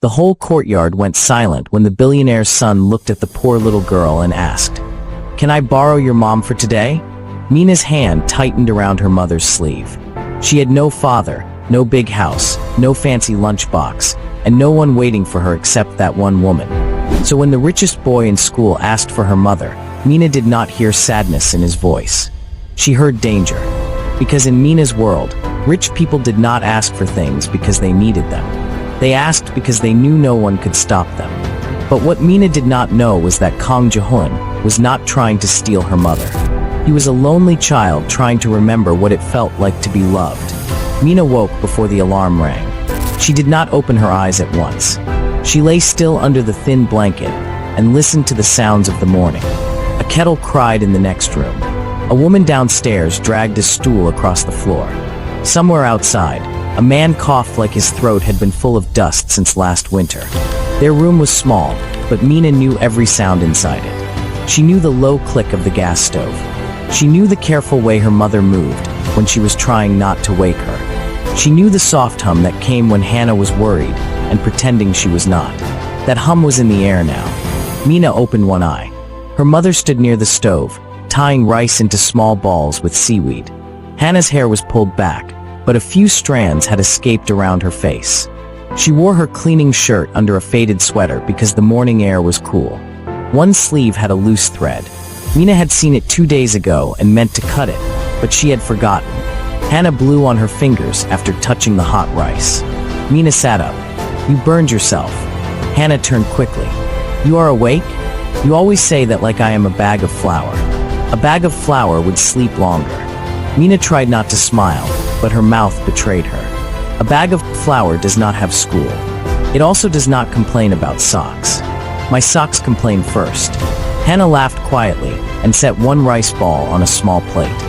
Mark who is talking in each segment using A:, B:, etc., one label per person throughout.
A: The whole courtyard went silent when the billionaire's son looked at the poor little girl and asked, "Can I borrow your mom for today?" Mina's hand tightened around her mother's sleeve. She had no father, no big house, no fancy lunchbox, and no one waiting for her except that one woman. So when the richest boy in school asked for her mother, Mina did not hear sadness in his voice. She heard danger. Because in Mina's world, rich people did not ask for things because they needed them. They asked because they knew no one could stop them. But what Mina did not know was that Kang Jae-hoon was not trying to steal her mother. He was a lonely child trying to remember what it felt like to be loved. Mina woke before the alarm rang. She did not open her eyes at once. She lay still under the thin blanket and listened to the sounds of the morning. A kettle cried in the next room. A woman downstairs dragged a stool across the floor. Somewhere outside, a man coughed like his throat had been full of dust since last winter. Their room was small, but Mina knew every sound inside it. She knew the low click of the gas stove. She knew the careful way her mother moved when she was trying not to wake her. She knew the soft hum that came when Hannah was worried and pretending she was not. That hum was in the air now. Mina opened one eye. Her mother stood near the stove, tying rice into small balls with seaweed. Hannah's hair was pulled back, but a few strands had escaped around her face. She wore her cleaning shirt under a faded sweater because the morning air was cool. One sleeve had a loose thread. Mina had seen it 2 days ago and meant to cut it, but she had forgotten. Hannah blew on her fingers after touching the hot rice. Mina sat up. "You burned yourself." Hannah turned quickly. "You are awake? You always say that like I am a bag of flour." A bag of flour would sleep longer. Mina tried not to smile, but her mouth betrayed her. A bag of flour does not have school. It also does not complain about socks. My socks complain first. Hannah laughed quietly and set one rice ball on a small plate.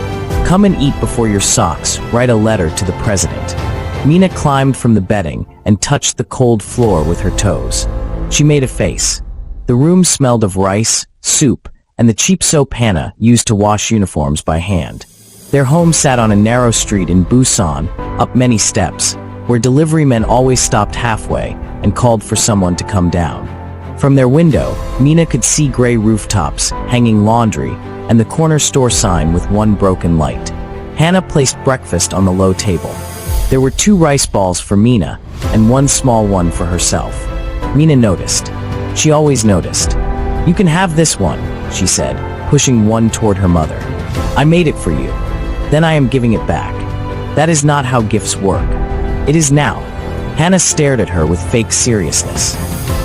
A: "Come and eat before your socks write a letter to the president." Mina climbed from the bedding and touched the cold floor with her toes. She made a face. The room smelled of rice, soup, and the cheap soap Hannah used to wash uniforms by hand. Their home sat on a narrow street in Busan, up many steps, where delivery men always stopped halfway and called for someone to come down. From their window, Mina could see gray rooftops, hanging laundry, and the corner store sign with one broken light. Hannah placed breakfast on the low table. There were 2 rice balls for Mina, and one small one for herself. Mina noticed. She always noticed. "You can have this one," she said, pushing one toward her mother. "I made it for you. Then I am giving it back." That is not how gifts work. It is now. Hannah stared at her with fake seriousness.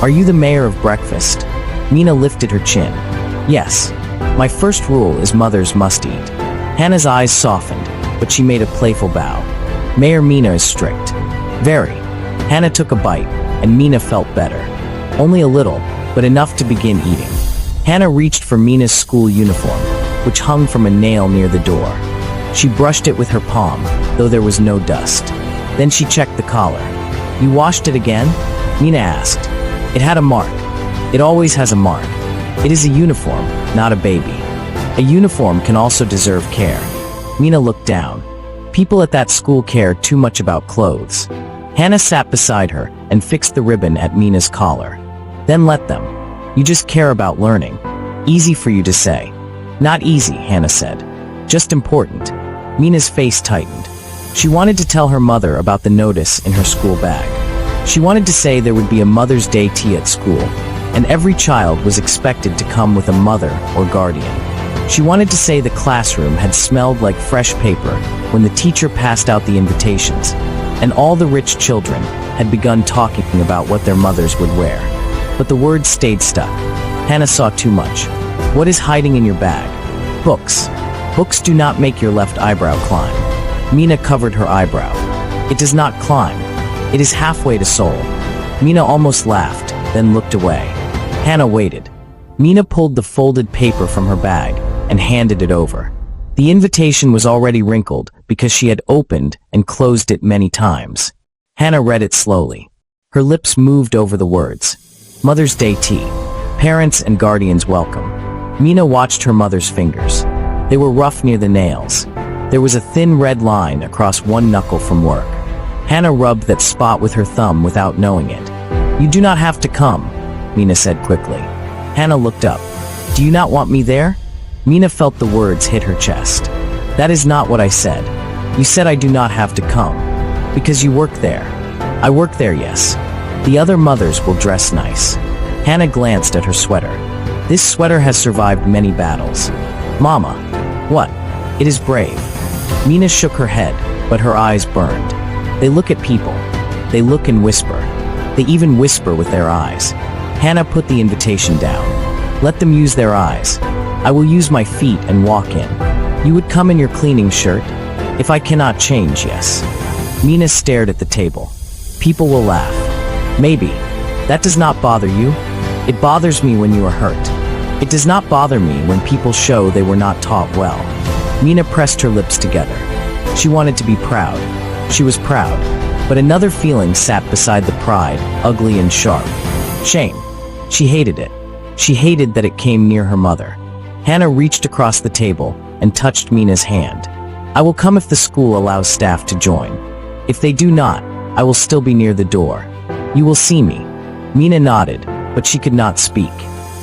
A: "Are you the mayor of breakfast?" Mina lifted her chin. "Yes. My first rule is mothers must eat." Hannah's eyes softened, but she made a playful bow. "Mayor Mina is strict." "Very." Hannah took a bite, and Mina felt better. Only a little, but enough to begin eating. Hannah reached for Mina's school uniform, which hung from a nail near the door. She brushed it with her palm, though there was no dust. Then she checked the collar. "You washed it again?" Mina asked. "It had a mark. It always has a mark. It is a uniform, not a baby. A uniform can also deserve care." Mina looked down. People at that school care too much about clothes. Hannah sat beside her and fixed the ribbon at Mina's collar. "Then let them. You just care about learning." "Easy for you to say." "Not easy," Hannah said. "Just important." Mina's face tightened. She wanted to tell her mother about the notice in her school bag. She wanted to say there would be a Mother's Day tea at school, and every child was expected to come with a mother or guardian. She wanted to say the classroom had smelled like fresh paper when the teacher passed out the invitations, and all the rich children had begun talking about what their mothers would wear. But the words stayed stuck. Hannah saw too much. "What is hiding in your bag?" "Books." "Books do not make your left eyebrow climb." Mina covered her eyebrow. "It does not climb. It is halfway to Seoul." Mina almost laughed, then looked away. Hannah waited. Mina pulled the folded paper from her bag and handed it over. The invitation was already wrinkled because she had opened and closed it many times. Hannah read it slowly. Her lips moved over the words. Mother's Day tea. Parents and guardians welcome. Mina watched her mother's fingers. They were rough near the nails. There was a thin red line across one knuckle from work. Hannah rubbed that spot with her thumb without knowing it. You do not have to come, Mina said quickly. Hannah looked up. Do you not want me there? Mina felt the words hit her chest. That is not what I said. You said I do not have to come. Because you work there. I work there, yes. The other mothers will dress nice. Hannah glanced at her sweater. This sweater has survived many battles. Mama. What? It is brave. Mina shook her head, but her eyes burned. They look at people. They look and whisper. They even whisper with their eyes. Hannah put the invitation down. Let them use their eyes. I will use my feet and walk in. You would come in your cleaning shirt? If I cannot change, yes. Mina stared at the table. People will laugh. Maybe. That does not bother you? It bothers me when you are hurt. It does not bother me when people show they were not taught well. Mina pressed her lips together. She wanted to be proud. She was proud. But another feeling sat beside the pride, ugly and sharp. Shame. She hated it. She hated that it came near her mother. Hannah reached across the table and touched Mina's hand. I will come if the school allows staff to join. If they do not, I will still be near the door. You will see me. Mina nodded, but she could not speak.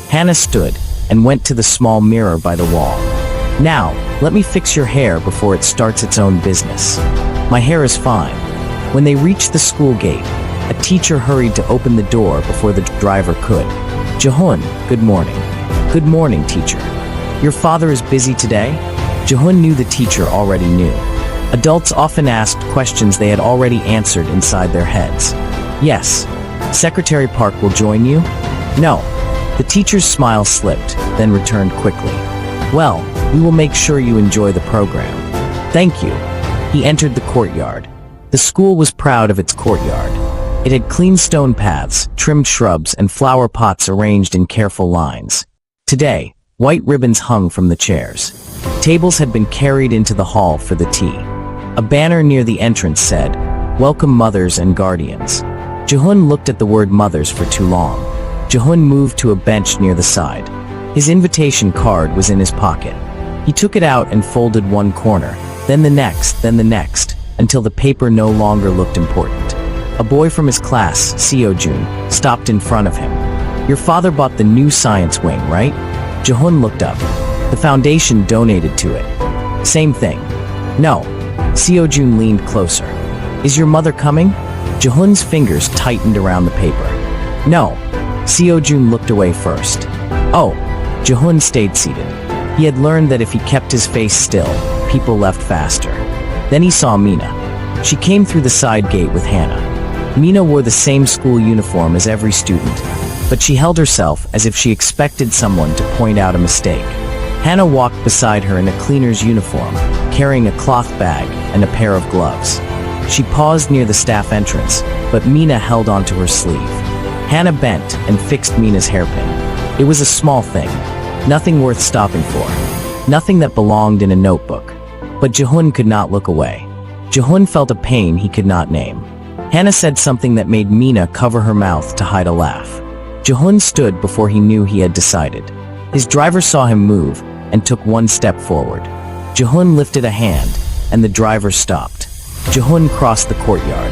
A: Hannah stood and went to the small mirror by the wall. Now, let me fix your hair before it starts its own business. My hair is fine. When they reached the school gate, a teacher hurried to open the door before the driver could. Jahun, good morning. Good morning, teacher. Your father is busy today? Jahun knew the teacher already knew. Adults often asked questions they had already answered inside their heads. Yes. Secretary Park will join you? No. The teacher's smile slipped, then returned quickly. Well, we will make sure you enjoy the program. Thank you. He entered the courtyard. The school was proud of its courtyard. It had clean stone paths, trimmed shrubs, and flower pots arranged in careful lines. Today, white ribbons hung from the chairs. Tables had been carried into the hall for the tea. A banner near the entrance said, "Welcome mothers and guardians." Jahun looked at the word mothers for too long. Jahun moved to a bench near the side. His invitation card was in his pocket. He took it out and folded one corner, then the next, until the paper no longer looked important. A boy from his class, Seojun, stopped in front of him. Your father bought the new science wing, right? Jahun looked up. The foundation donated to it. Same thing. No. Seojun leaned closer. Is your mother coming? Jahun's fingers tightened around the paper. No. Seojun looked away first. Oh. Jahun stayed seated. He had learned that if he kept his face still, people left faster. Then he saw Mina. She came through the side gate with Hannah. Mina wore the same school uniform as every student, but she held herself as if she expected someone to point out a mistake. Hannah walked beside her in a cleaner's uniform, carrying a cloth bag and a pair of gloves. She paused near the staff entrance, but Mina held onto her sleeve. Hannah bent and fixed Mina's hairpin. It was a small thing, nothing worth stopping for, nothing that belonged in a notebook. But Jahun could not look away. Jahun felt a pain he could not name. Hannah said something that made Mina cover her mouth to hide a laugh. Jahun stood before he knew he had decided. His driver saw him move and took one step forward. Jahun lifted a hand, and the driver stopped. Jahun crossed the courtyard.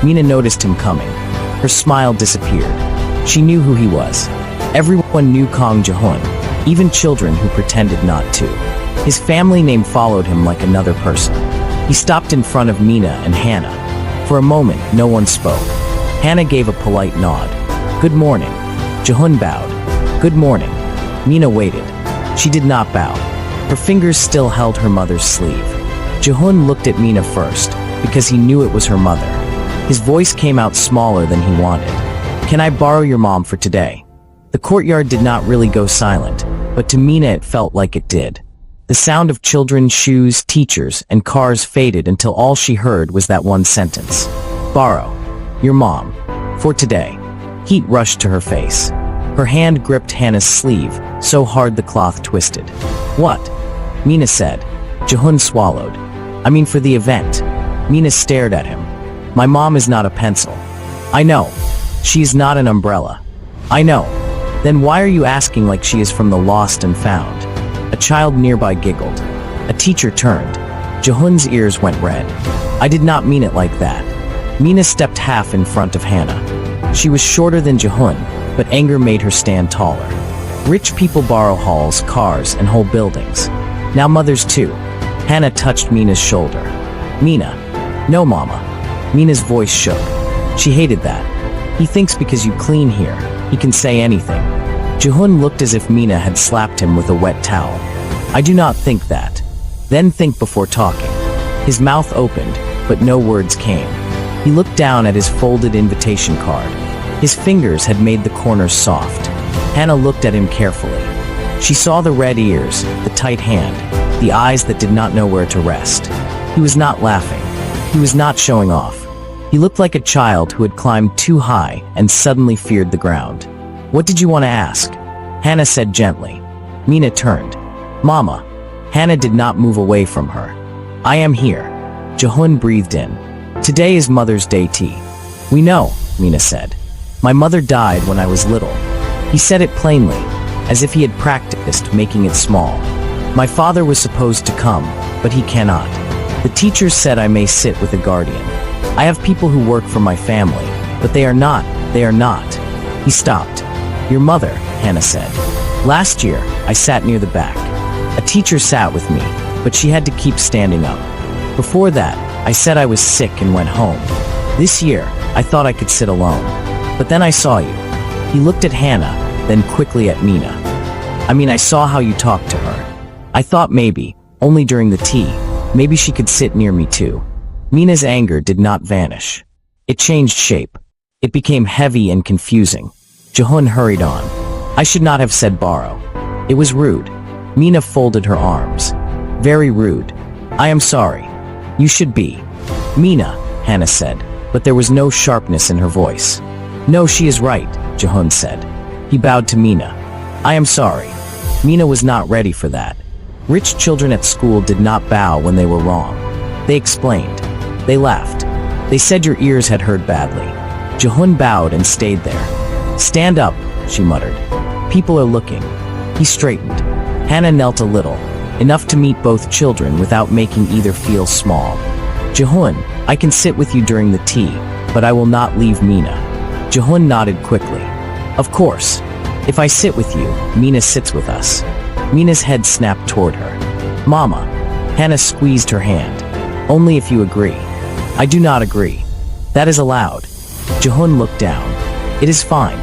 A: Mina noticed him coming. Her smile disappeared. She knew who he was. Everyone knew Kang Jahun, even children who pretended not to. His family name followed him like another person. He stopped in front of Mina and Hannah. For a moment, no one spoke. Hannah gave a polite nod. Good morning. Jahun bowed. Good morning. Mina waited. She did not bow. Her fingers still held her mother's sleeve. Jahun looked at Mina first, because he knew it was her mother. His voice came out smaller than he wanted. Can I borrow your mom for today? The courtyard did not really go silent, but to Mina it felt like it did. The sound of children, shoes, teachers, and cars faded until all she heard was that one sentence. Borrow. Your mom. For today. Heat rushed to her face. Her hand gripped Hannah's sleeve, so hard the cloth twisted. What? Mina said. Jahun swallowed. I mean for the event. Mina stared at him. My mom is not a pencil. I know. She is not an umbrella. I know. Then why are you asking like she is from the lost and found? A child nearby giggled. A teacher turned. Jahun's ears went red. I did not mean it like that. Mina stepped half in front of Hannah. She was shorter than Jehun, but anger made her stand taller. Rich people borrow halls, cars, and whole buildings. Now mothers too. Hannah touched Mina's shoulder. Mina. No, Mama. Mina's voice shook. She hated that. He thinks because you clean here, he can say anything. Jehun looked as if Mina had slapped him with a wet towel. I do not think that. Then think before talking. His mouth opened, but no words came. He looked down at his folded invitation card. His fingers had made the corners soft. Hannah looked at him carefully. She saw the red ears, the tight hand, the eyes that did not know where to rest. He was not laughing. He was not showing off. He looked like a child who had climbed too high and suddenly feared the ground. What did you want to ask? Hannah said gently. Mina turned. Mama. Hannah did not move away from her. I am here. Jehun breathed in. Today is Mother's Day tea. We know, Mina said. My mother died when I was little. He said it plainly, as if he had practiced making it small. My father was supposed to come, but he cannot. The teachers said I may sit with a guardian. I have people who work for my family, but they are not. He stopped. Your mother, Hannah said. Last year, I sat near the back. A teacher sat with me, but she had to keep standing up. Before that, I said I was sick and went home. This year, I thought I could sit alone. But then I saw you. He looked at Hannah, then quickly at Mina. I saw how you talked to her. I thought maybe, only during the tea, maybe she could sit near me too. Mina's anger did not vanish. It changed shape. It became heavy and confusing. Jehun hurried on. I should not have said borrow. It was rude. Mina folded her arms. Very rude. I am sorry. You should be. Mina, Hannah said, but there was no sharpness in her voice. No, she is right, Jehun said. He bowed to Mina. I am sorry. Mina was not ready for that. Rich children at school did not bow when they were wrong. They explained. They laughed. They said your ears had heard badly. Jehun bowed and stayed there. Stand up, she muttered. People are looking. He straightened. Hannah knelt a little, enough to meet both children without making either feel small. Jehun, I can sit with you during the tea, but I will not leave Mina. Jehun nodded quickly. Of course. If I sit with you, Mina sits with us. Mina's head snapped toward her. Mama. Hannah squeezed her hand. Only if you agree. I do not agree. That is allowed. Jehun looked down. It is fine.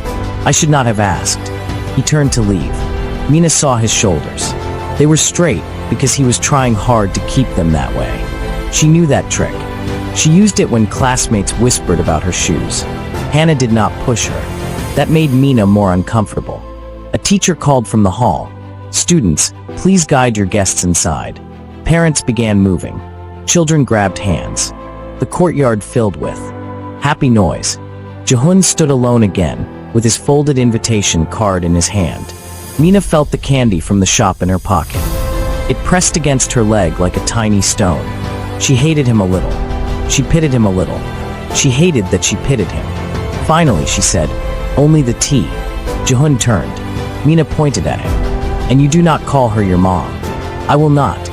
A: I should not have asked. He turned to leave. Mina saw his shoulders. They were straight because he was trying hard to keep them that way. She knew that trick. She used it when classmates whispered about her shoes. Hannah did not push her. That made Mina more uncomfortable. A teacher called from the hall. Students, please guide your guests inside. Parents began moving. Children grabbed hands. The courtyard filled with happy noise. Jehun stood alone again, with his folded invitation card in his hand. Mina felt the candy from the shop in her pocket. It pressed against her leg like a tiny stone. She hated him a little. She pitied him a little. She hated that she pitied him. Finally, she said, only the tea. Jehun turned. Mina pointed at him. And you do not call her your mom. I will not.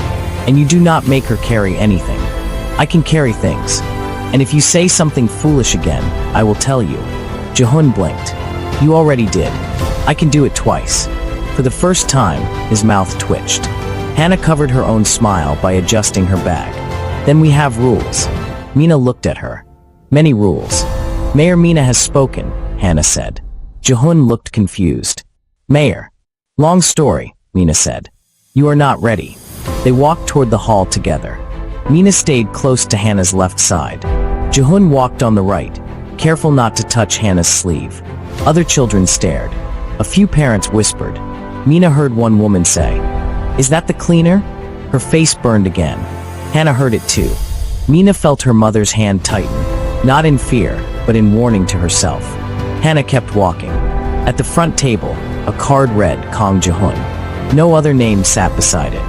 A: And you do not make her carry anything. I can carry things. And if you say something foolish again, I will tell you. Jehun blinked. You already did. I can do it twice. For the first time, his mouth twitched. Hannah covered her own smile by adjusting her bag. Then we have rules. Mina looked at her. Many rules. Mayor Mina has spoken, Hannah said. Jehun looked confused. Mayor. Long story, Mina said. You are not ready. They walked toward the hall together. Mina stayed close to Hannah's left side. Jehun walked on the right, careful not to touch Hannah's sleeve. Other children stared. A few parents whispered. Mina heard one woman say, Is that the cleaner? Her face burned again. Hannah heard it too. Mina felt her mother's hand tighten, not in fear, but in warning to herself. Hannah kept walking. At the front table, a card read Kong Jehun. No other name sat beside it.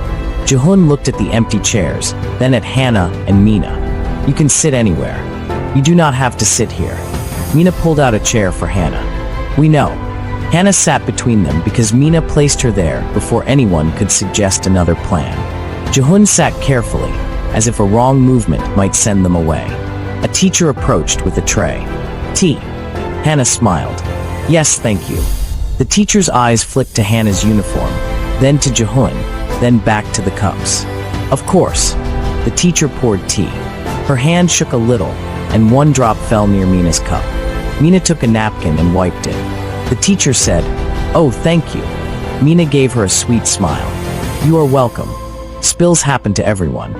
A: Jehun looked at the empty chairs, then at Hannah and Mina. You can sit anywhere. You do not have to sit here. Mina pulled out a chair for Hannah. We know. Hannah sat between them because Mina placed her there before anyone could suggest another plan. Jehun sat carefully, as if a wrong movement might send them away. A teacher approached with a tray. Tea. Hannah smiled. Yes, thank you. The teacher's eyes flicked to Hannah's uniform, then to Jehun, then back to the cups. Of course. The teacher poured tea. Her hand shook a little, and one drop fell near Mina's cup. Mina took a napkin and wiped it. The teacher said, "Oh, thank you." Mina gave her a sweet smile. "You are welcome. Spills happen to everyone."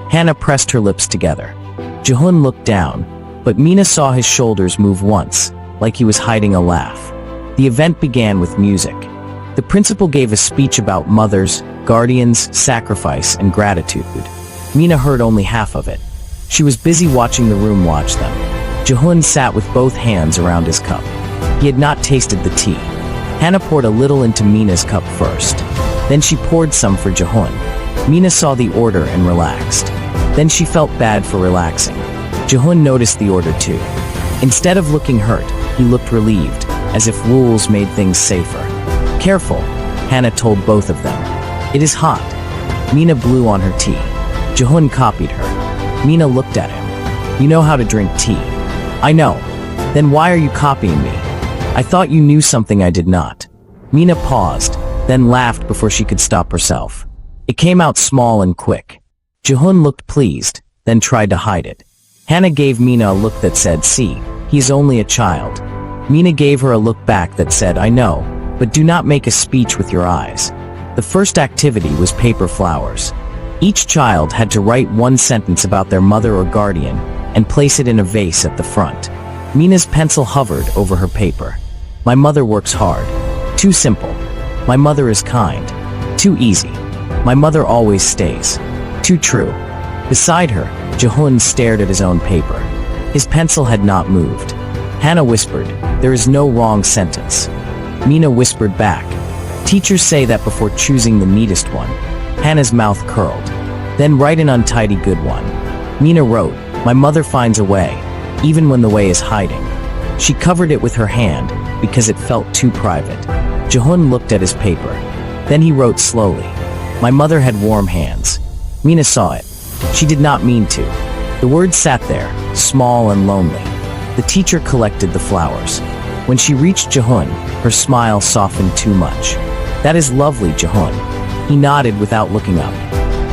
A: Hannah pressed her lips together. Jehun looked down, but Mina saw his shoulders move once, like he was hiding a laugh. The event began with music. The principal gave a speech about mothers, guardians, sacrifice, and gratitude. Mina heard only half of it. She was busy watching the room watch them. Jehun sat with both hands around his cup. He had not tasted the tea. Hannah poured a little into Mina's cup first. Then she poured some for Jehun. Mina saw the order and relaxed. Then she felt bad for relaxing. Jehun noticed the order too. Instead of looking hurt, he looked relieved, as if rules made things safer. "Careful," Hannah told both of them. "It is hot." Mina blew on her tea. Jehun copied her. Mina looked at him. "You know how to drink tea." "I know." "Then why are you copying me?" "I thought you knew something I did not." Mina paused, then laughed before she could stop herself. It came out small and quick. Jehun looked pleased, then tried to hide it. Hannah gave Mina a look that said, "See, he's only a child." Mina gave her a look back that said, "I know, but do not make a speech with your eyes." The first activity was paper flowers. Each child had to write one sentence about their mother or guardian and place it in a vase at the front. Mina's pencil hovered over her paper. "My mother works hard." Too simple. "My mother is kind." Too easy. "My mother always stays." Too true. Beside her, Jehun stared at his own paper. His pencil had not moved. Hannah whispered, "There is no wrong sentence." Mina whispered back, "Teachers say that before choosing the neatest one." Hannah's mouth curled. "Then write an untidy good one." Mina wrote, "My mother finds a way, even when the way is hiding." She covered it with her hand because it felt too private. Jehun looked at his paper. Then he wrote slowly, "My mother had warm hands." Mina saw it. She did not mean to. The words sat there, small and lonely. The teacher collected the flowers. When she reached Jehun, her smile softened too much. "That is lovely, Jehun." He nodded without looking up.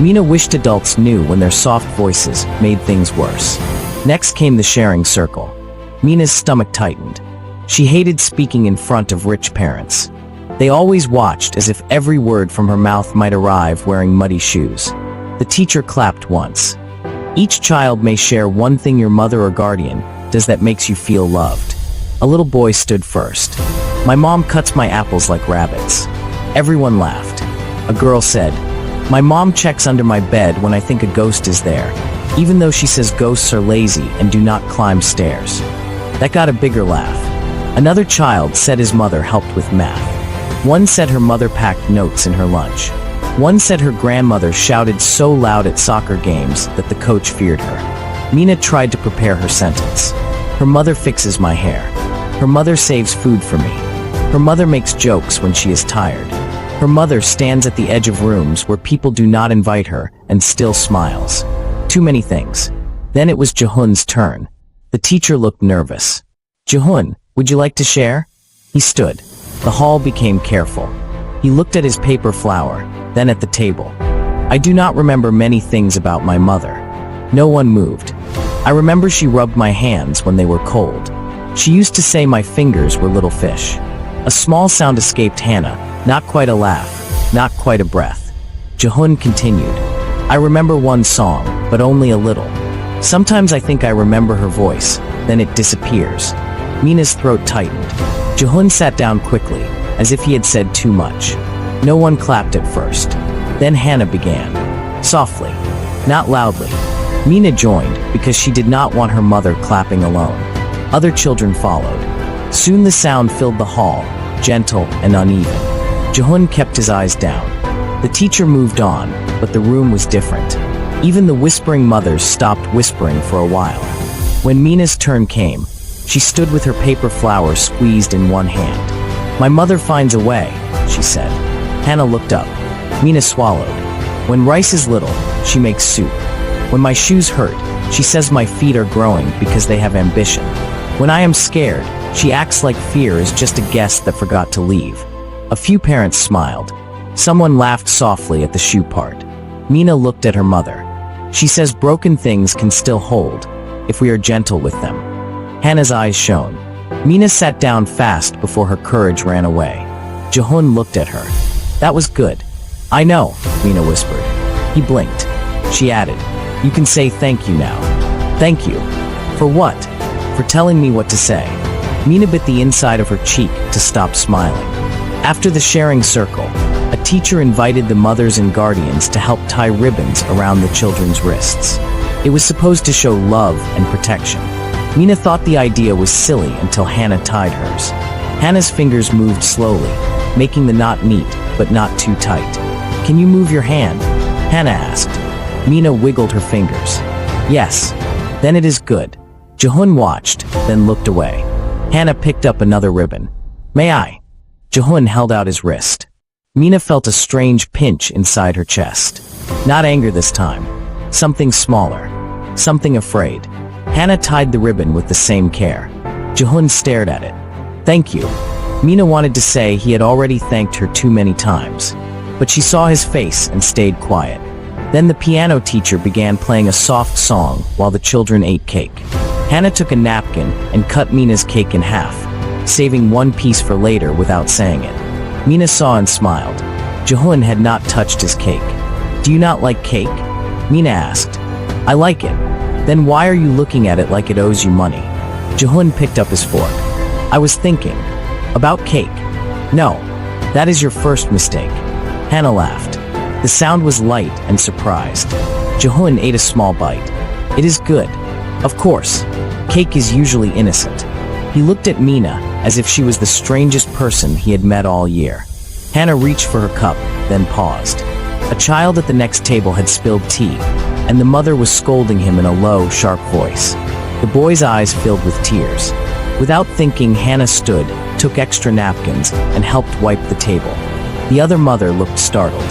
A: Mina wished adults knew when their soft voices made things worse. Next came the sharing circle. Mina's stomach tightened. She hated speaking in front of rich parents. They always watched as if every word from her mouth might arrive wearing muddy shoes. The teacher clapped once. "Each child may share one thing your mother or guardian does that makes you feel loved." A little boy stood first. "My mom cuts my apples like rabbits." Everyone laughed. A girl said, "My mom checks under my bed when I think a ghost is there, even though she says ghosts are lazy and do not climb stairs." That got a bigger laugh. Another child said his mother helped with math. One said her mother packed notes in her lunch. One said her grandmother shouted so loud at soccer games that the coach feared her. Mina tried to prepare her sentence. "Her mother fixes my hair. Her mother saves food for me. Her mother makes jokes when she is tired. Her mother stands at the edge of rooms where people do not invite her and still smiles." Too many things. Then it was Jehun's turn. The teacher looked nervous. "Jehun, would you like to share?" He stood. The hall became careful. He looked at his paper flower, then at the table. "I do not remember many things about my mother." No one moved. "I remember she rubbed my hands when they were cold. She used to say my fingers were little fish." A small sound escaped Hannah, not quite a laugh, not quite a breath. Jehun continued, "I remember one song, but only a little. Sometimes I think I remember her voice, then it disappears." Mina's throat tightened. Jehun sat down quickly, as if he had said too much. No one clapped at first. Then Hannah began. Softly, not loudly. Mina joined because she did not want her mother clapping alone. Other children followed. Soon the sound filled the hall, gentle and uneven. Jehun kept his eyes down. The teacher moved on, but the room was different. Even the whispering mothers stopped whispering for a while. When Mina's turn came, she stood with her paper flower squeezed in one hand. "My mother finds a way," she said. Hannah looked up. Mina swallowed. "When rice is little, she makes soup. When my shoes hurt, she says my feet are growing because they have ambition. When I am scared, She acts like fear is just a guest that forgot to leave. A few parents smiled. Someone laughed softly at the shoe part. Mina looked at her mother. She says broken things can still hold, if we are gentle with them. Hannah's eyes shone. Mina sat down fast before her courage ran away. Jehun looked at her. That was good. I know, Mina whispered. He blinked. She added, you can say thank you now. Thank you. For what? For telling me what to say. Mina bit the inside of her cheek to stop smiling. After the sharing circle, a teacher invited the mothers and guardians to help tie ribbons around the children's wrists. It was supposed to show love and protection. Mina thought the idea was silly until Hannah tied hers. Hannah's fingers moved slowly, making the knot neat, but not too tight. Can you move your hand? Hannah asked. Mina wiggled her fingers. Yes. Then it is good. Jehun watched, then looked away. Hannah picked up another ribbon. May I? Jehun held out his wrist. Mina felt a strange pinch inside her chest. Not anger this time. Something smaller. Something afraid. Hannah tied the ribbon with the same care. Jehun stared at it. Thank you. Mina wanted to say he had already thanked her too many times, but she saw his face and stayed quiet. Then the piano teacher began playing a soft song while the children ate cake. Hannah took a napkin and cut Mina's cake in half, saving one piece for later without saying it. Mina saw and smiled. Jehun had not touched his cake. Do you not like cake? Mina asked. I like it. Then why are you looking at it like it owes you money? Jehun picked up his fork. I was thinking. About cake. No. That is your first mistake. Hannah laughed. The sound was light and surprised. Jehun ate a small bite. It is good. Of course. Cake is usually innocent. He looked at Mina as if she was the strangest person he had met all year. Hannah reached for her cup, then paused. A child at the next table had spilled tea, and the mother was scolding him in a low, sharp voice. The boy's eyes filled with tears. Without thinking, Hannah stood, took extra napkins, and helped wipe the table. The other mother looked startled.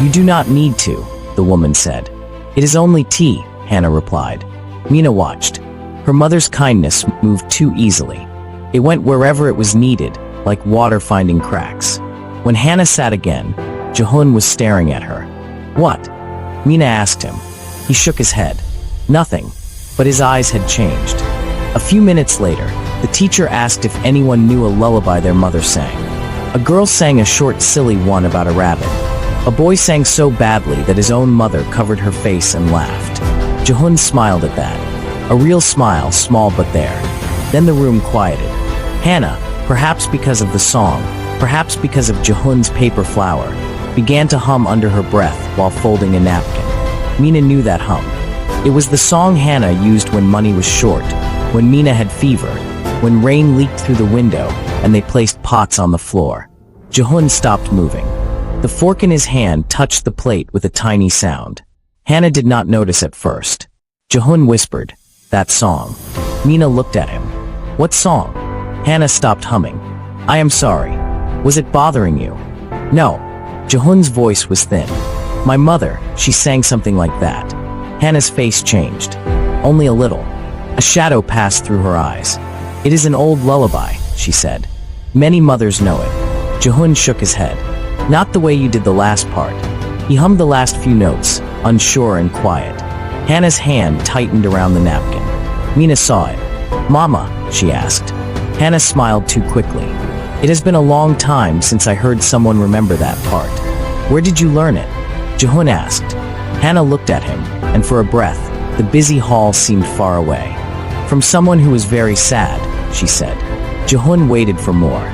A: You do not need to, the woman said. It is only tea, Hannah replied. Mina watched. Her mother's kindness moved too easily. It went wherever it was needed, like water finding cracks. When Hannah sat again, Jehun was staring at her. What? Mina asked him. He shook his head. Nothing, but his eyes had changed. A few minutes later, the teacher asked if anyone knew a lullaby their mother sang. A girl sang a short, silly one about a rabbit. A boy sang so badly that his own mother covered her face and laughed. Jehun smiled at that. A real smile, small but there. Then the room quieted. Hannah, perhaps because of the song, perhaps because of Jehun's paper flower, began to hum under her breath while folding a napkin. Mina knew that hum. It was the song Hannah used when money was short, when Mina had fever, when rain leaked through the window, and they placed pots on the floor. Jehun stopped moving. The fork in his hand touched the plate with a tiny sound. Hannah did not notice at first. Jehun whispered, that song. Mina looked at him. What song? Hannah stopped humming. I am sorry. Was it bothering you? No. Jehun's voice was thin. My mother, she sang something like that. Hannah's face changed. Only a little. A shadow passed through her eyes. It is an old lullaby, she said. Many mothers know it. Jehun shook his head. Not the way you did the last part. He hummed the last few notes, unsure and quiet. Hannah's hand tightened around the napkin. Mina saw it. Mama, she asked. Hannah smiled too quickly. It has been a long time since I heard someone remember that part. Where did you learn it? Jehun asked. Hannah looked at him, and for a breath, the busy hall seemed far away. From someone who was very sad, she said. Jehun waited for more.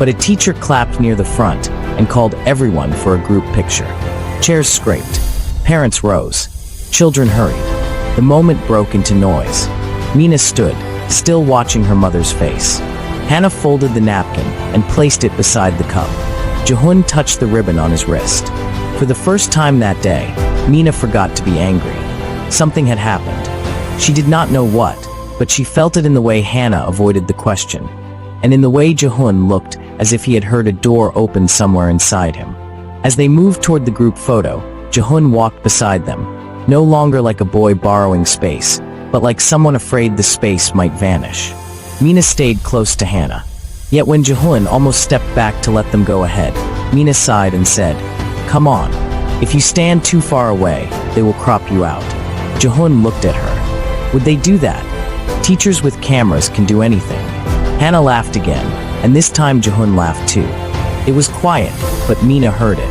A: But a teacher clapped near the front and called everyone for a group picture. Chairs scraped. Parents rose. Children hurried. The moment broke into noise. Mina stood, still watching her mother's face. Hannah folded the napkin and placed it beside the cup. Jehun touched the ribbon on his wrist. For the first time that day, Mina forgot to be angry. Something had happened. She did not know what, but she felt it in the way Hannah avoided the question, and in the way Jehun looked as if he had heard a door open somewhere inside him. As they moved toward the group photo, Jehun walked beside them, no longer like a boy borrowing space, but like someone afraid the space might vanish. Mina stayed close to Hannah. Yet when Jehun almost stepped back to let them go ahead, Mina sighed and said, "Come on. If you stand too far away, they will crop you out." Jehun looked at her. Would they do that? Teachers with cameras can do anything. Hannah laughed again, and this time Jehun laughed too. It was quiet, but Mina heard it.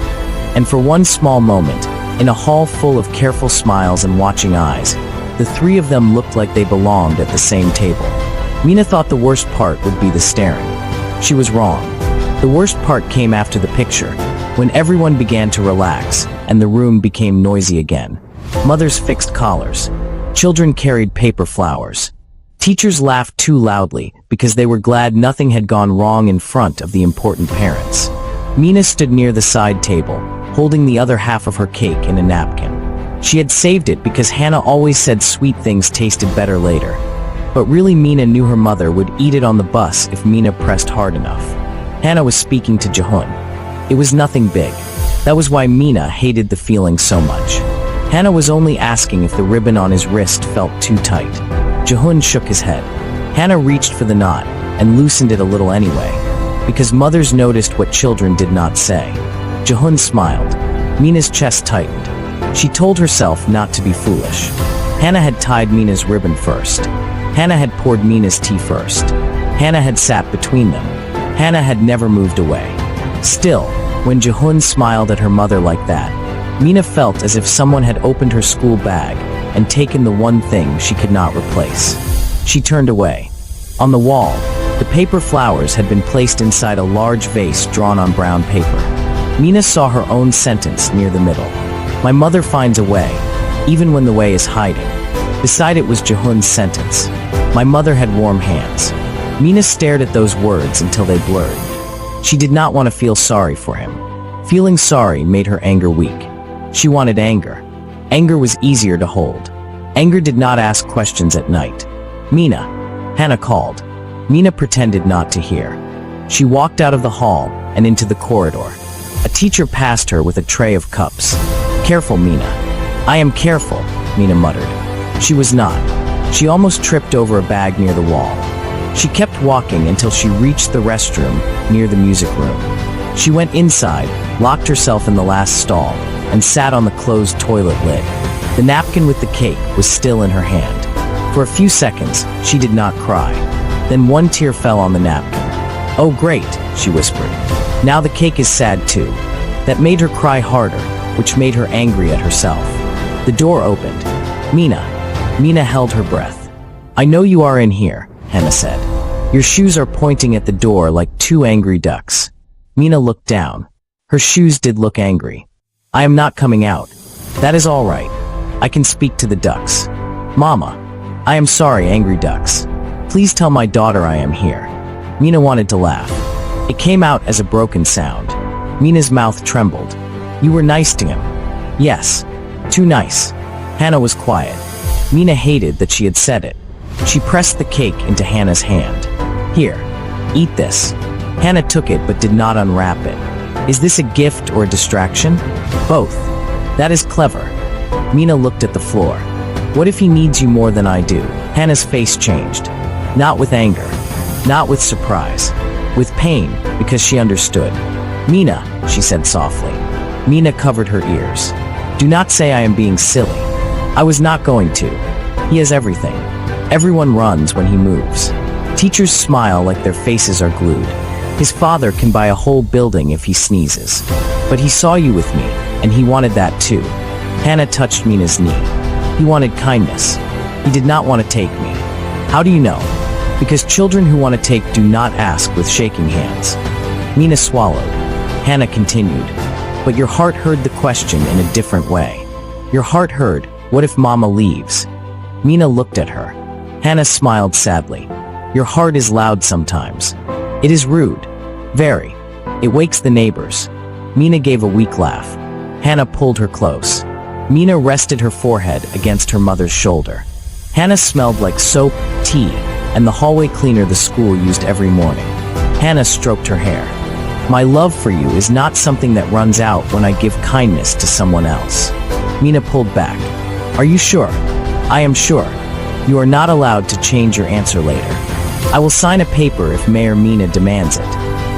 A: And for one small moment, in a hall full of careful smiles and watching eyes, the three of them looked like they belonged at the same table. Mina thought the worst part would be the staring. She was wrong. The worst part came after the picture, when everyone began to relax, and the room became noisy again. Mothers fixed collars. Children carried paper flowers. Teachers laughed too loudly because they were glad nothing had gone wrong in front of the important parents. Mina stood near the side table, holding the other half of her cake in a napkin. She had saved it because Hannah always said sweet things tasted better later. But really Mina knew her mother would eat it on the bus if Mina pressed hard enough. Hannah was speaking to Jehun. It was nothing big. That was why Mina hated the feeling so much. Hannah was only asking if the ribbon on his wrist felt too tight. Jehun shook his head. Hannah reached for the knot and loosened it a little anyway, because mothers noticed what children did not say. Jehun smiled. Mina's chest tightened. She told herself not to be foolish. Hannah had tied Mina's ribbon first. Hannah had poured Mina's tea first. Hannah had sat between them. Hannah had never moved away. Still, when Jehun smiled at her mother like that, Mina felt as if someone had opened her school bag and taken the one thing she could not replace. She turned away. On the wall, the paper flowers had been placed inside a large vase drawn on brown paper. Mina saw her own sentence near the middle. "My mother finds a way, even when the way is hiding." Beside it was Jehun's sentence. "My mother had warm hands." Mina stared at those words until they blurred. She did not want to feel sorry for him. Feeling sorry made her anger weak. She wanted anger. Anger was easier to hold. Anger did not ask questions at night. "Mina," Hannah called. Mina pretended not to hear. She walked out of the hall and into the corridor. A teacher passed her with a tray of cups. "Careful, Mina." "I am careful," Mina muttered. She was not. She almost tripped over a bag near the wall. She kept walking until she reached the restroom near the music room. She went inside, locked herself in the last stall, and sat on the closed toilet lid. The napkin with the cake was still in her hand. For a few seconds, she did not cry. Then one tear fell on the napkin. "Oh great," she whispered. "Now the cake is sad too." That made her cry harder, which made her angry at herself. The door opened. "Mina." Mina held her breath. "I know you are in here," Hannah said. "Your shoes are pointing at the door like two angry ducks." Mina looked down. Her shoes did look angry. "I am not coming out." "That is all right. I can speak to the ducks." "Mama." "I am sorry, angry ducks. Please tell my daughter I am here." Mina wanted to laugh. It came out as a broken sound. Mina's mouth trembled. "You were nice to him." "Yes. Too nice." Hannah was quiet. Mina hated that she had said it. She pressed the cake into Hannah's hand. "Here. Eat this." Hannah took it but did not unwrap it. "Is this a gift or a distraction?" "Both." "That is clever." Mina looked at the floor. "What if he needs you more than I do?" Hannah's face changed. Not with anger. Not with surprise. With pain, because she understood. "Mina," she said softly. Mina covered her ears. "Do not say I am being silly." "I was not going to. He has everything. Everyone runs when he moves. Teachers smile like their faces are glued. His father can buy a whole building if he sneezes. But he saw you with me, and he wanted that too." Hannah touched Mina's knee. "He wanted kindness. He did not want to take me." "How do you know?" "Because children who want to take do not ask with shaking hands." Mina swallowed. Hannah continued. "But your heart heard the question in a different way. Your heart heard, what if Mama leaves?" Mina looked at her. Hannah smiled sadly. "Your heart is loud sometimes. It is rude. Very. It wakes the neighbors." Mina gave a weak laugh. Hannah pulled her close. Mina rested her forehead against her mother's shoulder. Hannah smelled like soap, tea, and the hallway cleaner the school used every morning. Hannah stroked her hair. "My love for you is not something that runs out when I give kindness to someone else." Mina pulled back. "Are you sure?" "I am sure. You are not allowed to change your answer later." I will sign a paper if Mayor Mina demands it.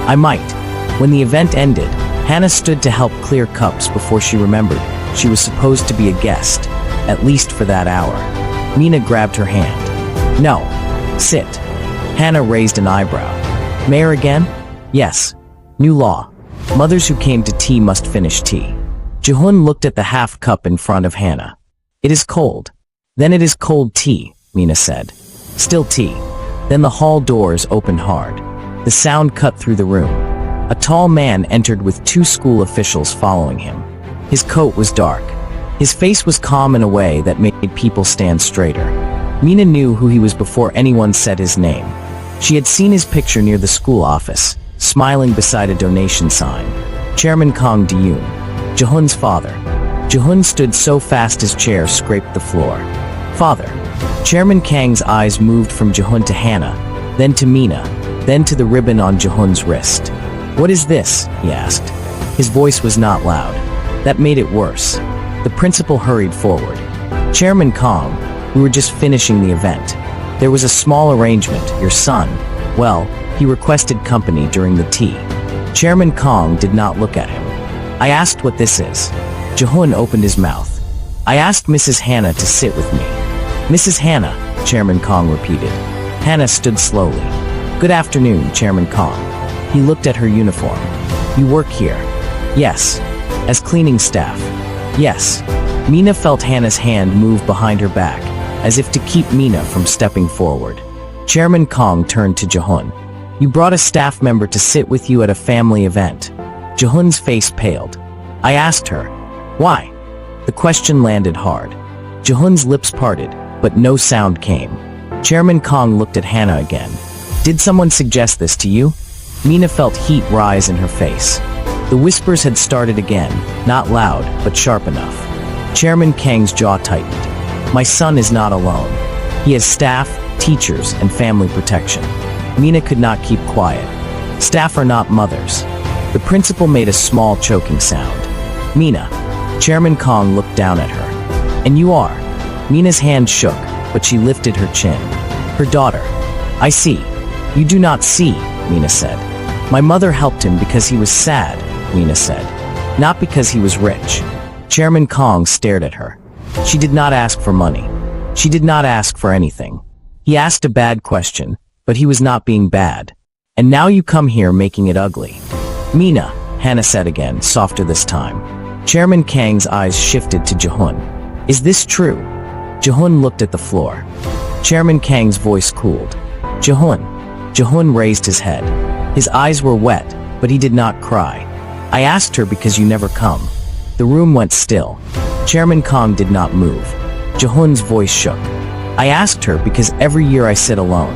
A: I might. When the event ended, Hannah stood to help clear cups before she remembered she was supposed to be a guest, at least for that hour. Mina grabbed her hand. No. Sit. Hannah raised an eyebrow. Mayor again? Yes. New law. Mothers who came to tea must finish tea. Jihun looked at the half cup in front of Hannah. It is cold. Then it is cold tea, Mina said. Still tea. Then the hall doors opened hard. The sound cut through the room. A tall man entered with 2 school officials following him. His coat was dark. His face was calm in a way that made people stand straighter. Mina knew who he was before anyone said his name. She had seen his picture near the school office, smiling beside a donation sign. Chairman Kang Diyun, Jihun's father. Jihun stood so fast his chair scraped the floor. Father. Chairman Kang's eyes moved from Jihun to Hannah, then to Mina, then to the ribbon on Jihun's wrist. What is this? He asked. His voice was not loud. That made it worse. The principal hurried forward. Chairman Kang, we were just finishing the event. There was a small arrangement. Your son, well, he requested company during the tea. Chairman Kang did not look at him. I asked what this is. Jihun opened his mouth. I asked Mrs. Hannah to sit with me. Mrs. Hannah, Chairman Kang repeated. Hannah stood slowly. Good afternoon, Chairman Kang. He looked at her uniform. You work here? Yes. As cleaning staff? Yes. Mina felt Hannah's hand move behind her back, as if to keep Mina from stepping forward. Chairman Kang turned to Jihun. You brought a staff member to sit with you at a family event. Jihun's face paled. I asked her. Why? The question landed hard. Jihun's lips parted, but no sound came. Chairman Kang looked at Hannah again. Did someone suggest this to you? Mina felt heat rise in her face. The whispers had started again, not loud, but sharp enough. Chairman Kang's jaw tightened. My son is not alone. He has staff, teachers, and family protection. Mina could not keep quiet. Staff are not mothers. The principal made a small choking sound. Mina. Chairman Kang looked down at her. And you are. Mina's hand shook, but she lifted her chin. Her daughter. I see. You do not see, Mina said. My mother helped him because he was sad, Mina said. Not because he was rich. Chairman Kang stared at her. She did not ask for money. She did not ask for anything. He asked a bad question, but he was not being bad. And now you come here making it ugly. Mina, Hannah said again, softer this time. Chairman Kang's eyes shifted to Jihun. Is this true? Jihun looked at the floor. Chairman Kang's voice cooled. Jihun. Jihun raised his head. His eyes were wet, but he did not cry. I asked her because you never come. The room went still. Chairman Kang did not move. Jihun's voice shook. I asked her because every year I sit alone.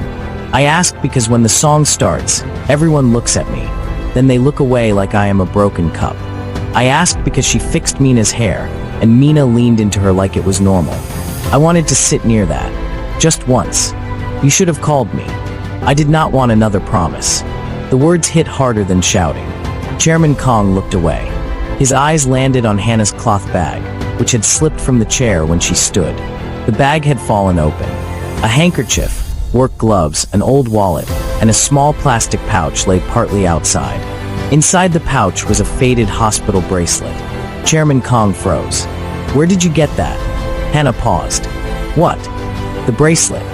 A: I asked because when the song starts, everyone looks at me. Then they look away like I am a broken cup. I asked because she fixed Mina's hair, and Mina leaned into her like it was normal. I wanted to sit near that. Just once. You should have called me. I did not want another promise. The words hit harder than shouting. Chairman Kang looked away. His eyes landed on Hannah's cloth bag, which had slipped from the chair when she stood. The bag had fallen open. A handkerchief, work gloves, an old wallet, and a small plastic pouch lay partly outside. Inside the pouch was a faded hospital bracelet. Chairman Kang froze. Where did you get that? Hannah paused. What? The bracelet.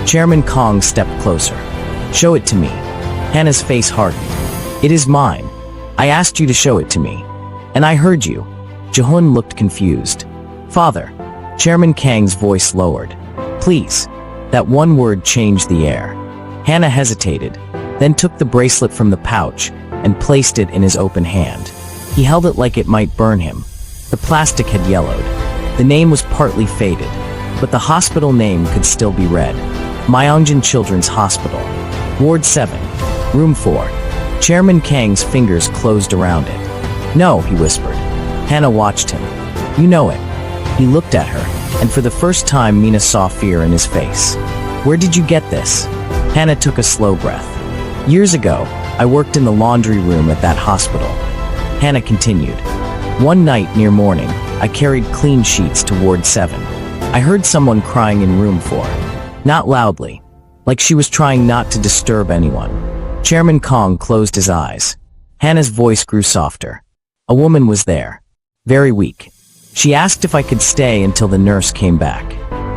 A: Chairman Kang stepped closer. Show it to me. Hannah's face hardened. It is mine. I asked you to show it to me. And I heard you. Jihun looked confused. Father. Chairman Kang's voice lowered. Please. That one word changed the air. Hannah hesitated, then took the bracelet from the pouch and placed it in his open hand. He held it like it might burn him. The plastic had yellowed. The name was partly faded, but the hospital name could still be read. Myeongjin Children's Hospital. Ward 7. Room 4. Chairman Kang's fingers closed around it. No, he whispered. Hannah watched him. You know it. He looked at her, and for the first time Mina saw fear in his face. Where did you get this? Hannah took a slow breath. Years ago, I worked in the laundry room at that hospital. Hannah continued. One night near morning, I carried clean sheets to Ward 7. I heard someone crying in room 4. Not loudly. like she was trying not to disturb anyone. Chairman Kong closed his eyes. Hannah's voice grew softer. A woman was there. Very weak. She asked if I could stay until the nurse came back.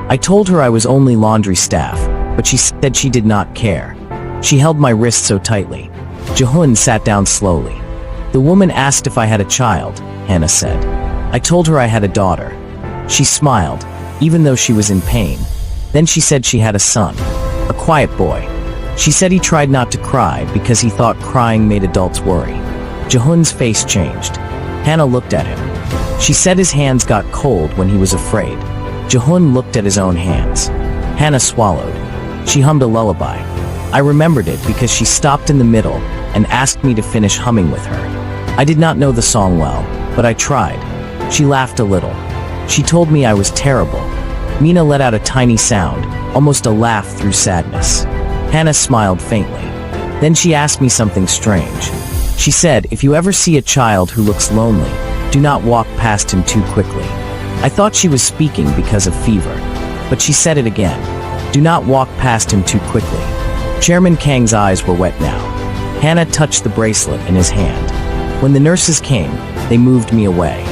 A: I told her I was only laundry staff, but she said she did not care. She held my wrist so tightly. Jehun sat down slowly. The woman asked if I had a child, Hannah said. I told her I had a daughter. She smiled, even though she was in pain. Then she said she had a son, a quiet boy. She said he tried not to cry because he thought crying made adults worry. Jehun's face changed. Hannah looked at him. She said his hands got cold when he was afraid. Jehun looked at his own hands. Hannah swallowed. She hummed a lullaby. I remembered it because she stopped in the middle and asked me to finish humming with her. I did not know the song well, but I tried. She laughed a little. She told me I was terrible. Mina let out a tiny sound, almost a laugh through sadness. Hannah smiled faintly. Then she asked me something strange. She said, if you ever see a child who looks lonely, do not walk past him too quickly. I thought she was speaking because of fever, but she said it again. Do not walk past him too quickly. Chairman Kang's eyes were wet now. Hannah touched the bracelet in his hand. When the nurses came, they moved me away.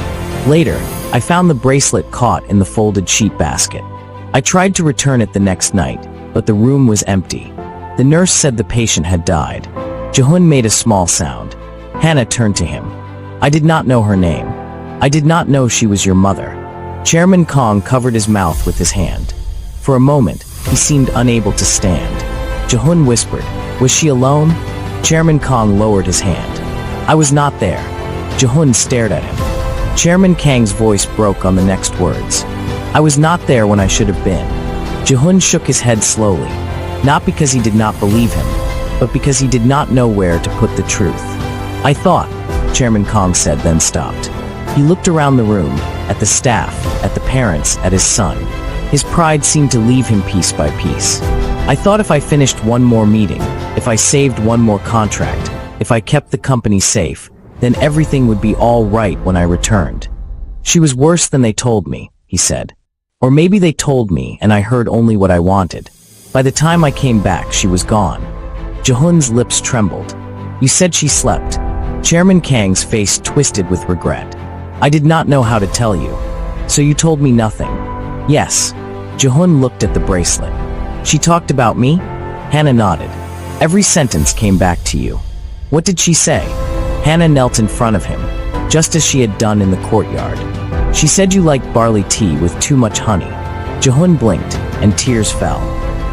A: Later, I found the bracelet caught in the folded sheet basket. I tried to return it the next night, but the room was empty. The nurse said the patient had died. Jehun made a small sound. Hannah turned to him. I did not know her name. I did not know she was your mother. Chairman Kong covered his mouth with his hand. For a moment, he seemed unable to stand. Jehun whispered, was she alone? Chairman Kong lowered his hand. I was not there. Jehun stared at him. Chairman Kang's voice broke on the next words. I was not there when I should have been. Jehun shook his head slowly, not because he did not believe him, but because he did not know where to put the truth. I thought, Chairman Kong said, then stopped. He looked around the room, at the staff, at the parents, at his son. His pride seemed to leave him piece by piece. I thought if I finished one more meeting, if I saved one more contract, if I kept the company safe, then everything would be all right when I returned. She was worse than they told me, he said. Or maybe they told me and I heard only what I wanted. By the time I came back, she was gone. Jehun's lips trembled. You said she slept. Chairman Kang's face twisted with regret. I did not know how to tell you. So you told me nothing. Yes. Jehun looked at the bracelet. She talked about me? Hannah nodded. Every sentence came back to you. What did she say? Hannah knelt in front of him, just as she had done in the courtyard. She said you liked barley tea with too much honey. Jehun blinked, and tears fell.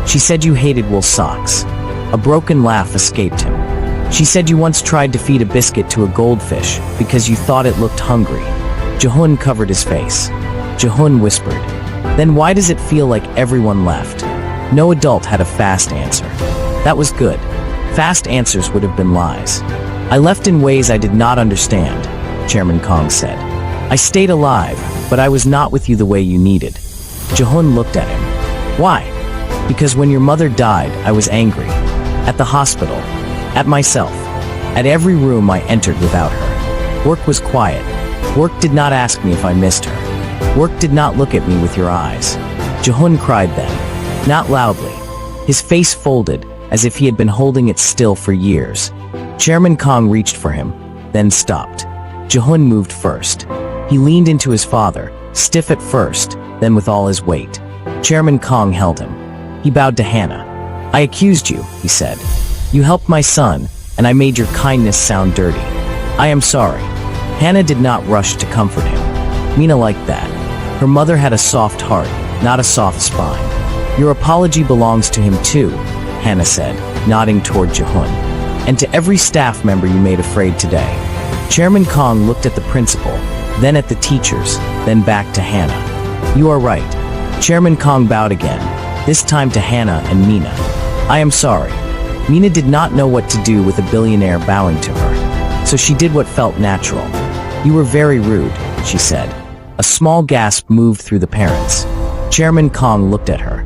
A: She said you hated wool socks. A broken laugh escaped him. She said you once tried to feed a biscuit to a goldfish because you thought it looked hungry. Jehun covered his face. Jehun whispered, then why does it feel like everyone left? No adult had a fast answer. That was good. Fast answers would have been lies. I left in ways I did not understand, Chairman Kong said. I stayed alive, but I was not with you the way you needed. Jehun looked at him. Why? Because when your mother died, I was angry. At the hospital. At myself. At every room I entered without her. Work was quiet. Work did not ask me if I missed her. Work did not look at me with your eyes. Jehun cried then. Not loudly. His face folded, as if he had been holding it still for years. Chairman Kong reached for him, then stopped. Jehun moved first. He leaned into his father, stiff at first, then with all his weight. Chairman Kong held him. He bowed to Hannah. I accused you, he said. You helped my son, and I made your kindness sound dirty. I am sorry. Hannah did not rush to comfort him. Mina liked that. Her mother had a soft heart, not a soft spine. Your apology belongs to him too, Hannah said, nodding toward Jehun. And to every staff member you made afraid today. Chairman Kong looked at the principal, then at the teachers, then back to Hannah. You are right. Chairman Kong bowed again, this time to Hannah and Mina. I am sorry. Mina did not know what to do with a billionaire bowing to her, so she did what felt natural. You were very rude, she said. A small gasp moved through the parents. Chairman Kong looked at her.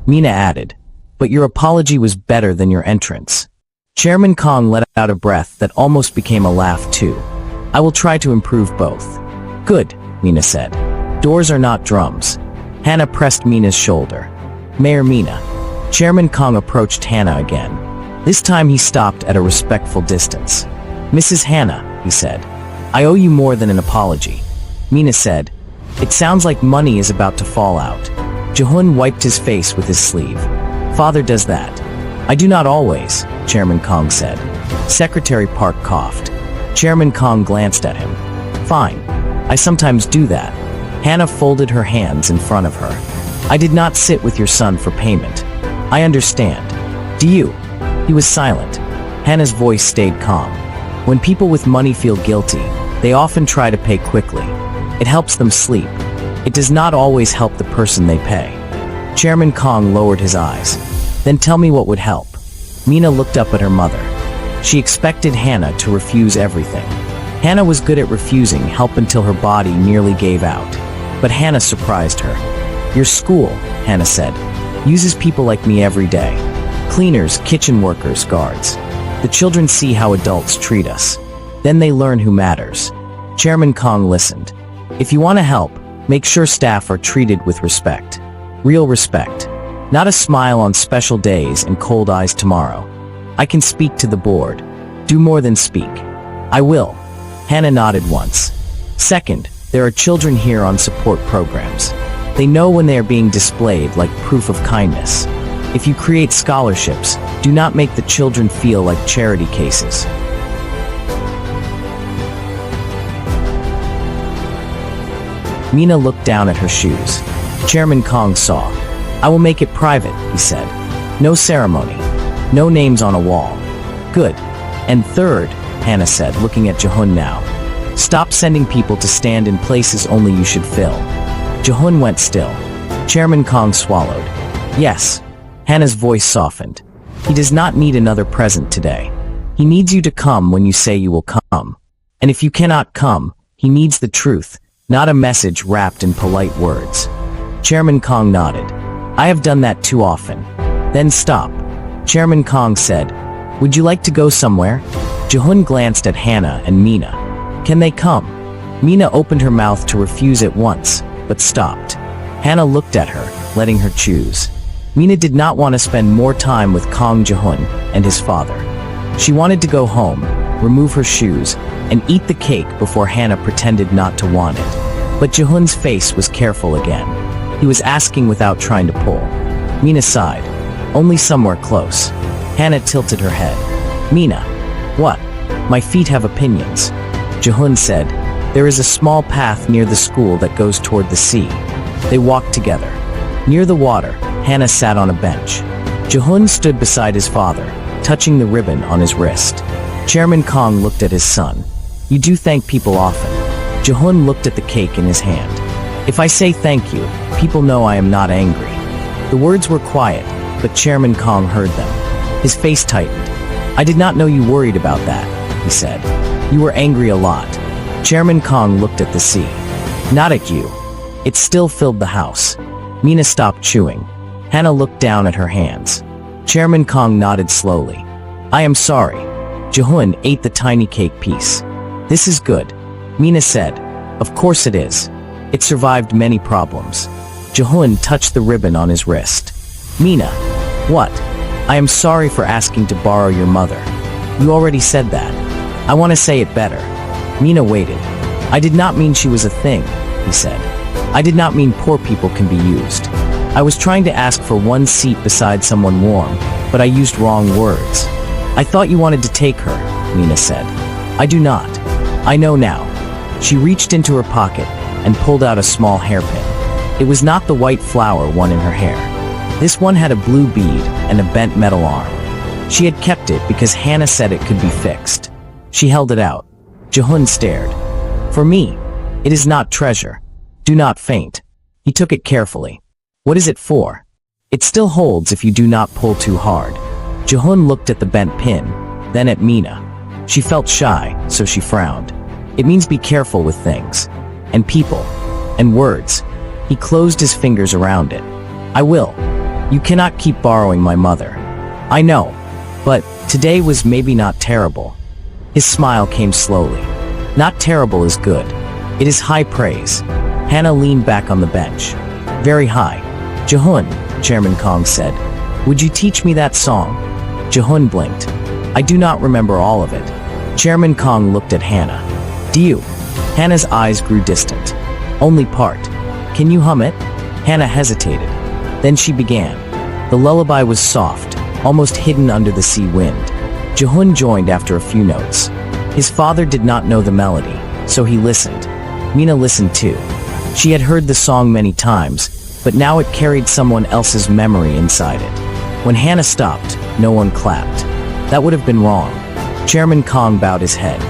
A: Mina added, but your apology was better than your entrance. Chairman Kong let out a breath that almost became a laugh too. I will try to improve both. Good, Mina said. Doors are not drums. Hannah pressed Mina's shoulder. Mayor Mina. Chairman Kong approached Hannah again. This time he stopped at a respectful distance. "Mrs. Hannah," he said, "I owe you more than an apology." Mina said, "It sounds like money is about to fall out." Jehun wiped his face with his sleeve. "Father does that." "I do not always," Chairman Kong said. Secretary Park coughed. Chairman Kong glanced at him. "Fine. I sometimes do that." Hannah folded her hands in front of her. "I did not sit with your son for payment. I understand. Do you?" He was silent. Hannah's voice stayed calm. When people with money feel guilty, they often try to pay quickly. It helps them sleep. It does not always help the person they pay. Chairman Kong lowered his eyes. "Then tell me what would help." Mina looked up at her mother. She expected Hannah to refuse everything. Hannah was good at refusing help until her body nearly gave out. But Hannah surprised her. "Your school," Hannah said, "uses people like me every day. Cleaners, kitchen workers, guards. The children see how adults treat us. Then they learn who matters." Chairman Kong listened. "If you want to help, make sure staff are treated with respect. Real respect. Not a smile on special days and cold eyes tomorrow. I can speak to the board. Do more than speak." "I will." Hannah nodded once. "Second, there are children here on support programs. They know when they are being displayed like proof of kindness. If you create scholarships, do not make the children feel like charity cases." Mina looked down at her shoes. Chairman Kong saw. "I will make it private," he said. "No ceremony. No names on a wall." "Good. And third," Hannah said, looking at Jehun now, "stop sending people to stand in places only you should fill." Jehun went still. Chairman Kong swallowed. "Yes." Hannah's voice softened. "He does not need another present today. He needs you to come when you say you will come. And if you cannot come, he needs the truth, not a message wrapped in polite words." Chairman Kong nodded. "I have done that too often." "Then stop." Chairman Kong said, "Would you like to go somewhere?" Jehun glanced at Hannah and Mina. "Can they come?" Mina opened her mouth to refuse at once, but stopped. Hannah looked at her, letting her choose. Mina did not want to spend more time with Kong Jehun and his father. She wanted to go home, remove her shoes, and eat the cake before Hannah pretended not to want it. But Jehun's face was careful again. He was asking without trying to pull. Mina sighed. "Only somewhere close." Hannah tilted her head. "Mina." "What?" "My feet have opinions." Jehun said, "There is a small path near the school that goes toward the sea." They walked together. Near the water, Hannah sat on a bench. Jehun stood beside his father, touching the ribbon on his wrist. Chairman Kong looked at his son. "You do thank people often." Jehun looked at the cake in his hand. "If I say thank you, people know I am not angry." The words were quiet, but Chairman Kong heard them. His face tightened. "I did not know you worried about that," he said. "You were angry a lot." Chairman Kong looked at the sea. "Not at you." It still filled the house. Mina stopped chewing. Hannah looked down at her hands. Chairman Kong nodded slowly. "I am sorry." Jehun ate the tiny cake piece. "This is good," Mina said. "Of course it is. It survived many problems." Jehun touched the ribbon on his wrist. "Mina." "What?" "I am sorry for asking to borrow your mother." "You already said that." "I want to say it better." Mina waited. "I did not mean she was a thing," he said. "I did not mean poor people can be used. I was trying to ask for one seat beside someone warm, but I used wrong words." "I thought you wanted to take her," Mina said. "I do not. I know now." She reached into her pocket and pulled out a small hairpin. It was not the white flower one in her hair. This one had a blue bead and a bent metal arm. She had kept it because Hannah said it could be fixed. She held it out. Jehun stared. "For me, it is not treasure. Do not faint." He took it carefully. "What is it for?" "It still holds if you do not pull too hard." Jehun looked at the bent pin, then at Mina. She felt shy, so she frowned. "It means be careful with things. And people. And words." He closed his fingers around it. "I will. You cannot keep borrowing my mother." "I know. But today was maybe not terrible." His smile came slowly. "Not terrible is good. It is high praise." Hannah leaned back on the bench. "Very high." "Jehun," Chairman Kong said. Would you teach me that song? Jehun blinked. I do not remember all of it. Chairman Kong looked at Hannah. Do you? Hannah's eyes grew distant. Only part. Can you hum it? Hannah hesitated. Then she began. The lullaby was soft, almost hidden under the sea wind. Jehun joined after a few notes. His father did not know the melody, so he listened. Mina listened too. She had heard the song many times, but now it carried someone else's memory inside it. When Hannah stopped, no one clapped. That would have been wrong. Chairman Kong bowed his head.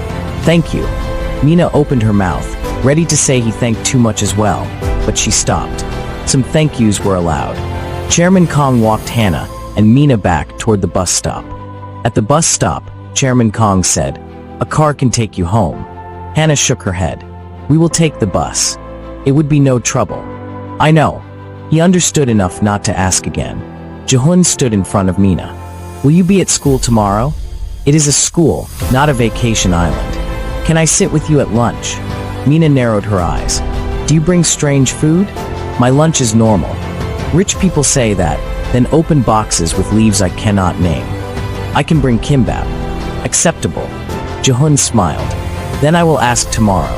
A: Thank you. Mina opened her mouth, ready to say he thanked too much as well, but she stopped. Some thank yous were allowed. Chairman Kong walked Hannah and Mina back toward the bus stop. At the bus stop, Chairman Kong said, "A car can take you home." Hannah shook her head. "We will take the bus. It would be no trouble." "I know." He understood enough not to ask again. Jehun stood in front of Mina. "Will you be at school tomorrow?" "It is a school, not a vacation island." "Can I sit with you at lunch?" Mina narrowed her eyes. "Do you bring strange food?" "My lunch is normal. Rich people say that, then open boxes with leaves I cannot name." "I can bring kimbap." "Acceptable." Jehun smiled. "Then I will ask tomorrow."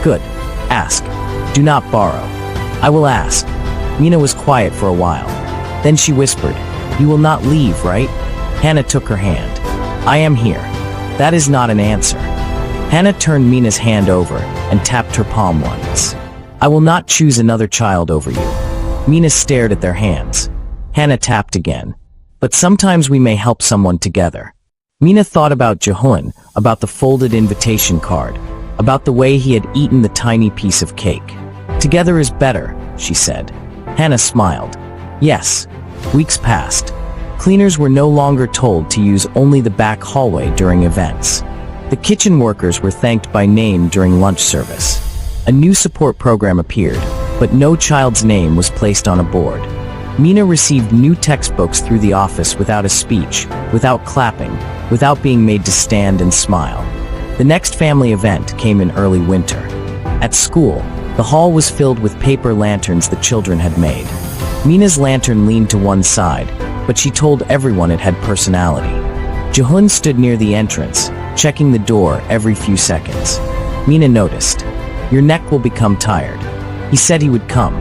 A: "Good. Ask. Do not borrow." "I will ask." Mina was quiet for a while. Then she whispered, "You will not leave, right?" Hannah took her hand. "I am here." "That is not an answer." Hannah turned Mina's hand over and tapped her palm once. "I will not choose another child over you." Mina stared at their hands. Hannah tapped again. "But sometimes we may help someone together." Mina thought about Jehun, about the folded invitation card, about the way he had eaten the tiny piece of cake. "Together is better," she said. Hannah smiled. Yes. Weeks passed. Cleaners were no longer told to use only the back hallway during events. The kitchen workers were thanked by name during lunch service. A new support program appeared, but no child's name was placed on a board. Mina received new textbooks through the office without a speech, without clapping, without being made to stand and smile. The next family event came in early winter. At school, the hall was filled with paper lanterns the children had made. Mina's lantern leaned to one side, but she told everyone it had personality. Jehun stood near the entrance, checking the door every few seconds. Mina noticed. "Your neck will become tired." He said he would come.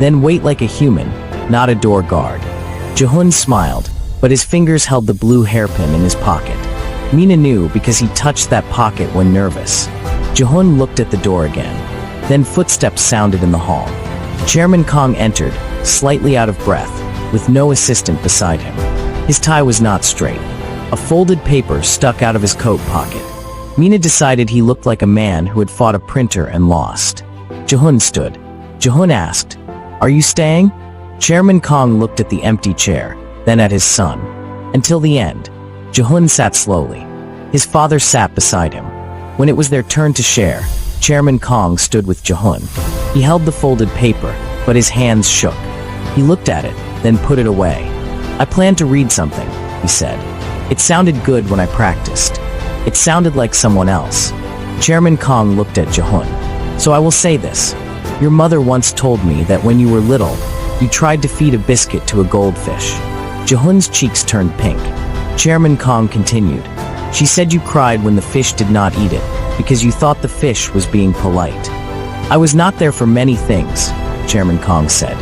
A: "Then wait like a human, not a door guard." Jehun smiled, but his fingers held the blue hairpin in his pocket. Mina knew because he touched that pocket when nervous. Jehun looked at the door again. Then footsteps sounded in the hall. Chairman Kong entered, slightly out of breath, with no assistant beside him. His tie was not straight. A folded paper stuck out of his coat pocket. Mina decided he looked like a man who had fought a printer and lost. Jehun stood. Jehun asked, "Are you staying?" Chairman Kong looked at the empty chair, then at his son. Until the end. Jehun sat slowly. His father sat beside him. When it was their turn to share, Chairman Kong stood with Jehun. He held the folded paper, but his hands shook. He looked at it, then put it away. "I plan to read something," he said. "It sounded good when I practiced. It sounded like someone else." Chairman Kong looked at Jehun. "So I will say this. Your mother once told me that when you were little, you tried to feed a biscuit to a goldfish." Jehun's cheeks turned pink. Chairman Kong continued. "She said you cried when the fish did not eat it, because you thought the fish was being polite." "I was not there for many things," Chairman Kong said.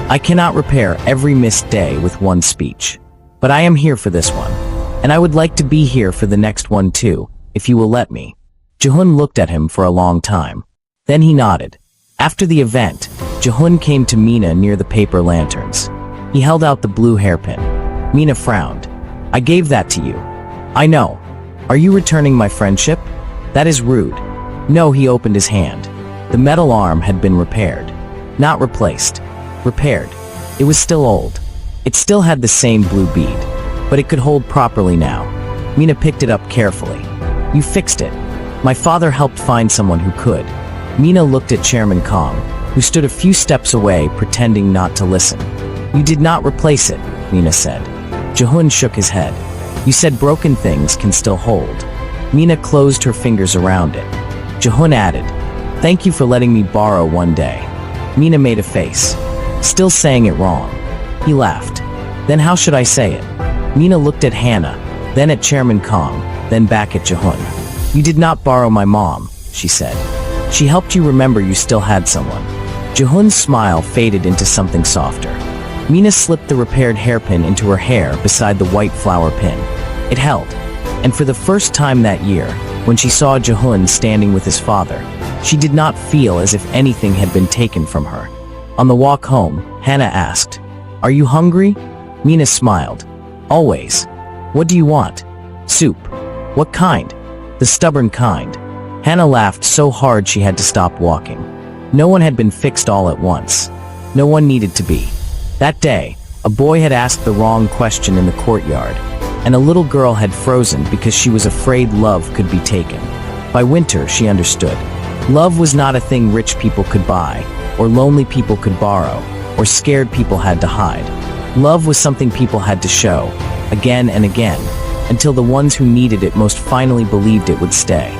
A: "I cannot repair every missed day with one speech. But I am here for this one. And I would like to be here for the next one too, if you will let me." Jehun looked at him for a long time. Then he nodded. After the event, Jehun came to Mina near the paper lanterns. He held out the blue hairpin. Mina frowned. "I gave that to you." "I know. Are you returning my friendship?" "That is rude." "No," he opened his hand. The metal arm had been repaired. Not replaced. Repaired. It was still old. It still had the same blue bead, but it could hold properly now. Mina picked it up carefully. "You fixed it." "My father helped find someone who could." Mina looked at Chairman Kong, who stood a few steps away pretending not to listen. "You did not replace it," Mina said. Jehun shook his head. "You said broken things can still hold." Mina closed her fingers around it. Jehun added, "Thank you for letting me borrow one day." Mina made a face. "Still saying it wrong." He laughed. Then how should I say it? Mina looked at Hannah, then at Chairman Kong, then back at Jahun. You did not borrow my mom, she said. She helped you remember you still had someone. Jahun's smile faded into something softer. Mina slipped the repaired hairpin into her hair beside the white flower pin. It held, and for the first time that year, when she saw Jahun standing with his father, she did not feel as if anything had been taken from her. On the walk home, Hannah asked, "Are you hungry?" Mina smiled. "Always." "What do you want?" "Soup." "What kind?" "The stubborn kind." Hannah laughed so hard she had to stop walking. No one had been fixed all at once. No one needed to be. That day, a boy had asked the wrong question in the courtyard, and a little girl had frozen because she was afraid love could be taken. By winter, she understood. Love was not a thing rich people could buy, or lonely people could borrow, or scared people had to hide. Love was something people had to show, again and again, until the ones who needed it most finally believed it would stay.